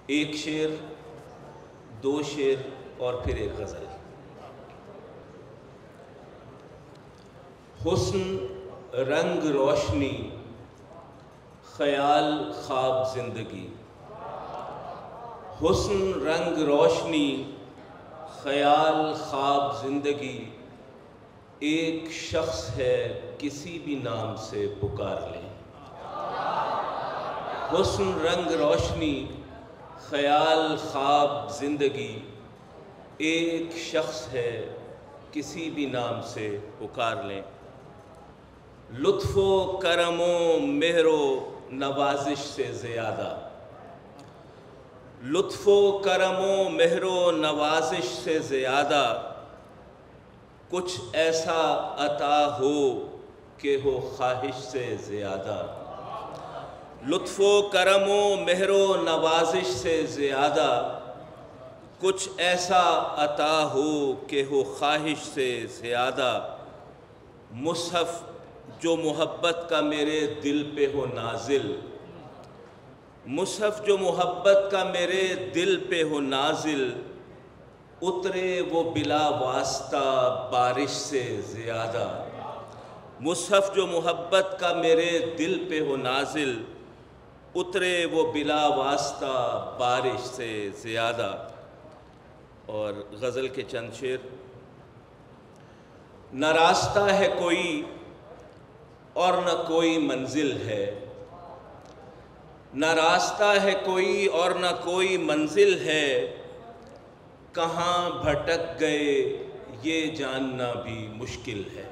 ایک شعر، دو شعر اور پھر ایک غزل۔ حسن رنگ روشنی، خیال خواب زندگی۔ حسن رنگ روشنی، خیال خواب زندگی، ایک شخص ہے کسی بھی نام سے پکار لیں۔ حسن رنگ روشنی، خیال خواب زندگی، ایک شخص ہے کسی بھی نام سے پکار لیں۔ لطف و کرم و مہر و نوازش سے زیادہ، لطف و کرم و مہر و نوازش سے زیادہ، کچھ ایسا عطا ہو کہ ہو خواہش سے زیادہ۔ لطف و کرم و مہر و نوازش سے زیادہ، کچھ ایسا عطا ہو کہ ہو خواہش سے زیادہ۔ مصحف جو محبت کا میرے دل پہ ہو نازل، مصحف جو محبت کا میرے دل پہ ہو نازل، اترے وہ بلا واسطہ بارش سے زیادہ۔ مصحف جو محبت کا میرے دل پہ ہو نازل، اترے وہ بلا واسطہ بارش سے زیادہ۔ اور غزل کے چند شعر۔ نہ راستہ ہے کوئی اور نہ کوئی منزل ہے، نہ راستہ ہے کوئی اور نہ کوئی منزل ہے، کہاں بھٹک گئے یہ جاننا بھی مشکل ہے۔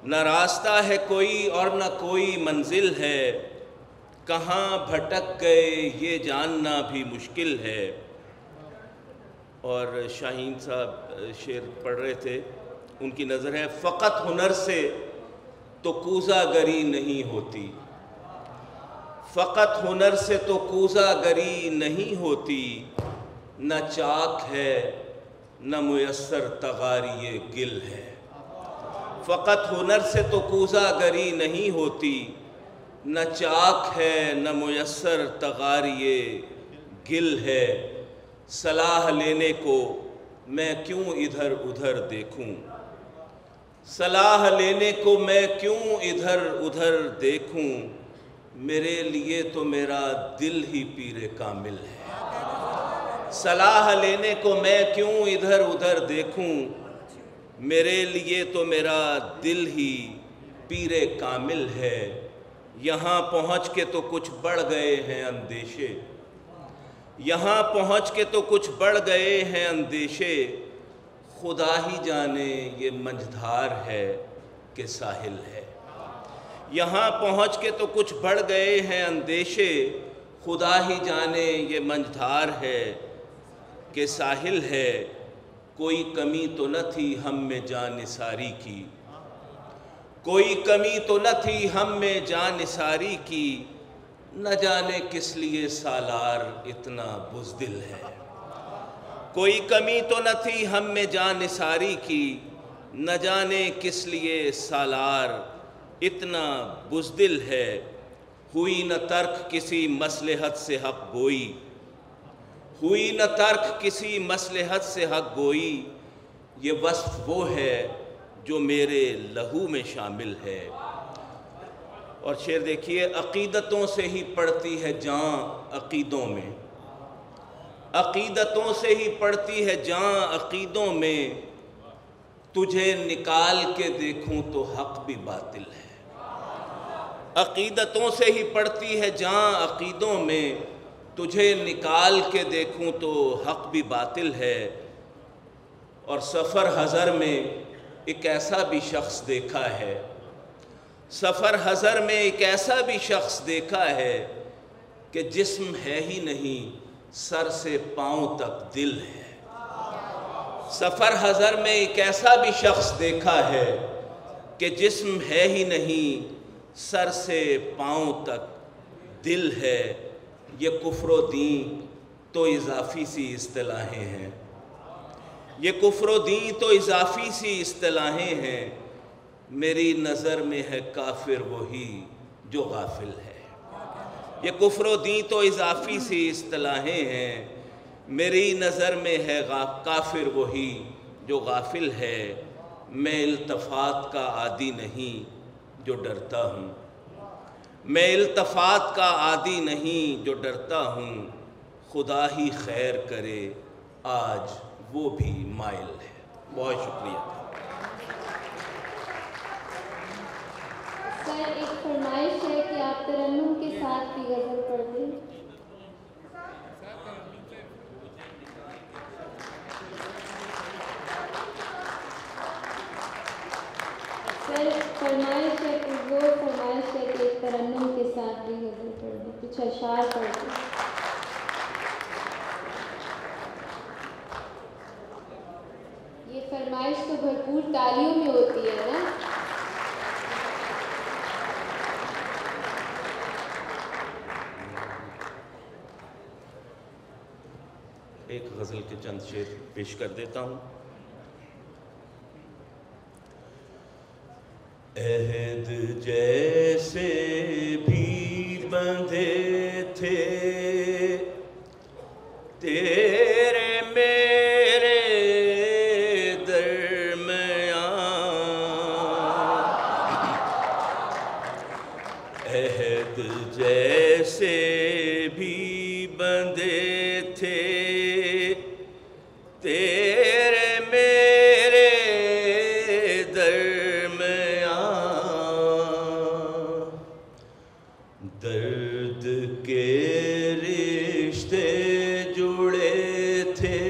نہ راستہ ہے کوئی اور نہ کوئی منزل ہے، کہاں بھٹک گئے یہ جاننا بھی مشکل ہے۔ اور شاہین صاحب شعر پڑھ رہے تھے، ان کی نظر ہے، فقط ہنر سے تو کوزہ گری نہیں ہوتی، فقط ہنر سے تو کوزہ گری نہیں ہوتی، نہ چاک ہے نہ میسر تغاری گل ہے۔ فقط ہنر سے تو کوزہ گری نہیں ہوتی، نہ چاک ہے نہ میسر تغاری گل ہے۔ صلاح لینے کو میں کیوں ادھر ادھر دیکھوں، صلاح لینے کو میں کیوں ادھر ادھر دیکھوں، میرے لیے تو میرا دل ہی پیر کامل ہے۔ صلاح لینے کو میں کیوں ادھر ادھر دیکھوں، میرے لیے تو میرا دل ہی پیر کامل ہے۔ یہاں پہنچ کے تو کچھ بڑھ گئے ہیں اندیشے، یہاں پہنچ کے تو کچھ بڑھ گئے ہیں اندیشے، خدا ہی جانے یہ منجھدار ہے کہ ساحل ہے۔ یہاں پہنچ کے تو کچھ بڑھ گئے ہیں اندیشے، خدا ہی جانے یہ منجھدار ہے کہ ساحل ہے۔ کوئی کمی تو نہ تھی ہم میں جاں نثاری کی، کوئی کمی تو نہ تھی ہم میں جاں نثاری کی، نہ جانے کس لیے سالار اتنا بزدل ہے۔ کوئی کمی تو نہ تھی ہم میں جاں نثاری کی، نہ جانے کس لیے سالار اتنا بزدل ہے۔ ہوئی نہ ترک کسی مصلحت سے حق گوئی، ہوئی نہ ترک کسی مصلحت سے حق گوئی، یہ وصف وہ ہے جو میرے لہو میں شامل ہے۔ اور شعر دیکھیے، عقیدتوں سے ہی پڑتی ہے جاں عقیدوں میں، عقیدتوں سے ہی پڑتی ہے جاں عقیدوں میں، تجھے نکال کے دیکھوں تو حق بھی باطل ہے۔ عقیدتوں سے ہی پڑتی ہے جاں عقیدوں میں، تجھے نکال کے دیکھوں تو حق بھی باطل ہے۔ اور سفر حضر میں ایک ایسا بھی شخص دیکھا ہے، سفر حضر میں ایک ایسا بھی شخص دیکھا ہے کہ جسم ہے ہی نہیں سر سے پاؤں تک دل ہے۔ سفر حضر میں ایک ایسا بھی شخص دیکھا ہے کہ جسم ہے ہی نہیں سر سے پاؤں تک دل ہے۔ یہ کفر و دین تو اضافی سی اصطلاحیں ہیں، یہ کفر و دین تو اضافی سی اصطلاحیں ہیں، میری نظر میں ہے کافر وہی جو غافل ہے۔ یہ کفر و دین تو اضافی سی اصطلاحیں ہیں، میری نظر میں ہے کافر وہی جو غافل ہے، میں التفات کا عادی نہیں جو ڈرتا ہوں، میں التفات کا عادی نہیں جو ڈرتا ہوں، خدا ہی خیر کرے آج وہ بھی مائل ہے۔ بہت شکریہ۔ سر ایک فرمائش ہے کہ آپ ترنم کے ساتھ بھی غزل پڑھ دیں۔ سر فرمائش ہے کہ وہ فرمائش ہے کہ ایک ترنم کے ساتھ بھی غزل پڑھ دیں، کچھ اشعار پڑھ دیں۔ یہ فرمائش تو بھرپور تالیوں میں ہوتی ہے نا۔ ایک غزل کے چند شعر پیش کر دیتا ہوں۔ عہد جیسے بھی بندھے تھے تیرے میرے درمیان، عہد جیسے بھی بندھے تھے تیرے میرے درمیان، درد کے رشتے جڑے تھے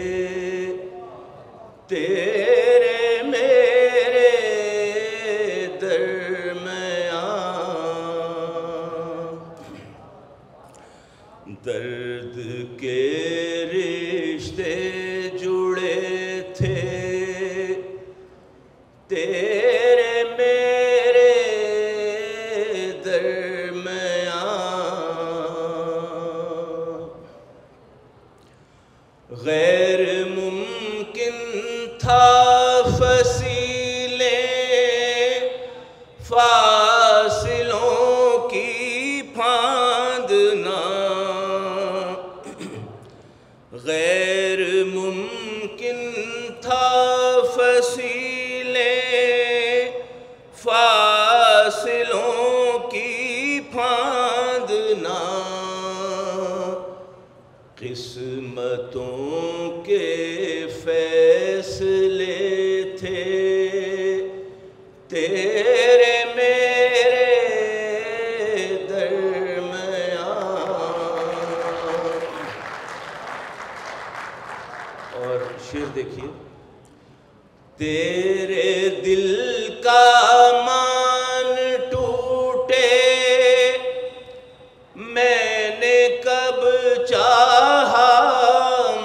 تیرے میرے درمیان، درد کے رشتے جڑے تھے تیرے میرے درمیان، غیر ممکن تھا فصیلیں فاصلوں کی پھاندنا، غیر ممکن تھا فصیلیں فاصلوں کی پھاندنا، قسمتوں کے فیصلے تھے تیرے میرے درمیان، اور شعر دیکھیے۔ تیرے دل کا مان ٹوٹے میں نے کب چاہا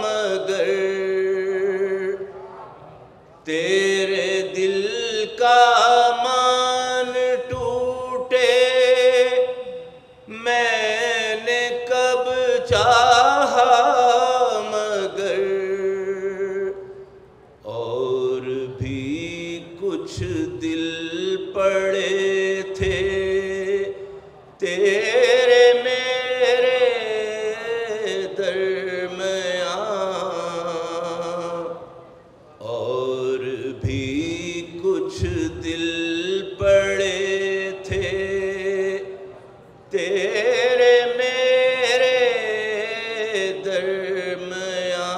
مگر، تیرے دل کا مان ٹوٹے میں نے کب چاہا مگر، اور بھی کچھ دل پڑے تھے تیرے میرے درمیان، اور بھی کچھ دل پڑے تھے تیرے میرے درمیان،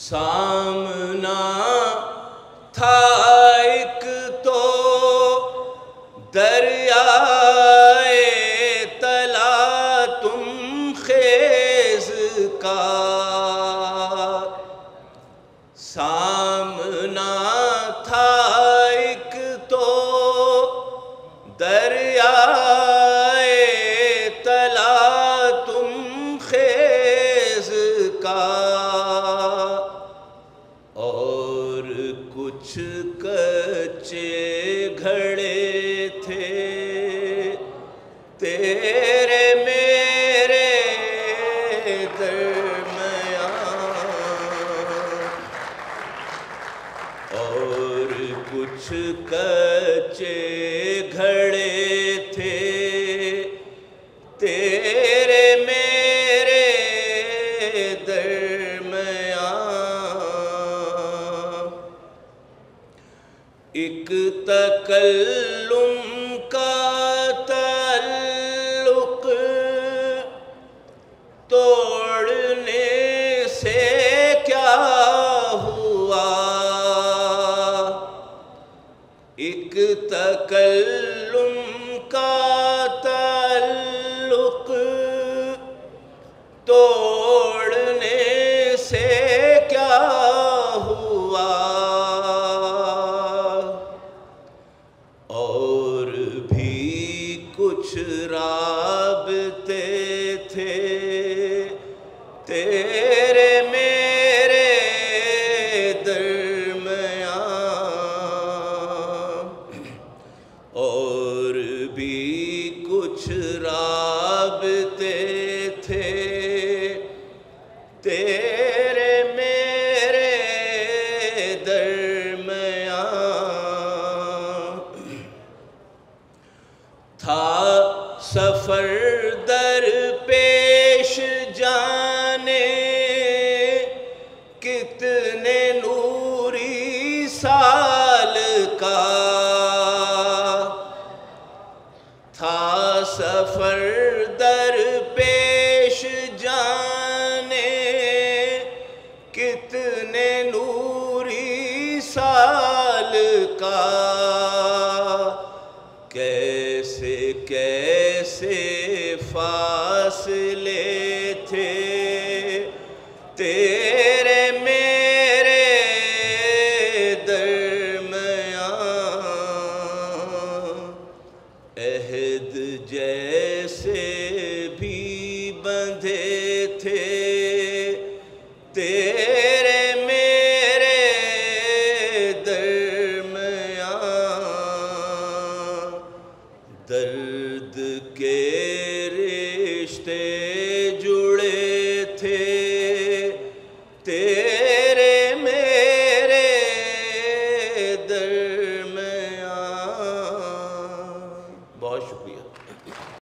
سامنا تھا ایک تو دریائے تلا تم خیز کا، سامنا تھا ایک تو دریائے تلا تم خیز کا، اور کچھ کچے گھڑے تھے تیرے میرے درمیان، اور کچھ کچے گھڑے رابطے تھے تیرے میرے درمیان، تھا سفر در پیش جانے کتنے نوری سال کا، تھا سفر در پیش جانے کتنے نوری سال کا، کیسے کیسے فاصلے تھے تیرے میرے درمیان، عہد جیسے بھی بندھے تھے تیرے میرے درمیان، درد کے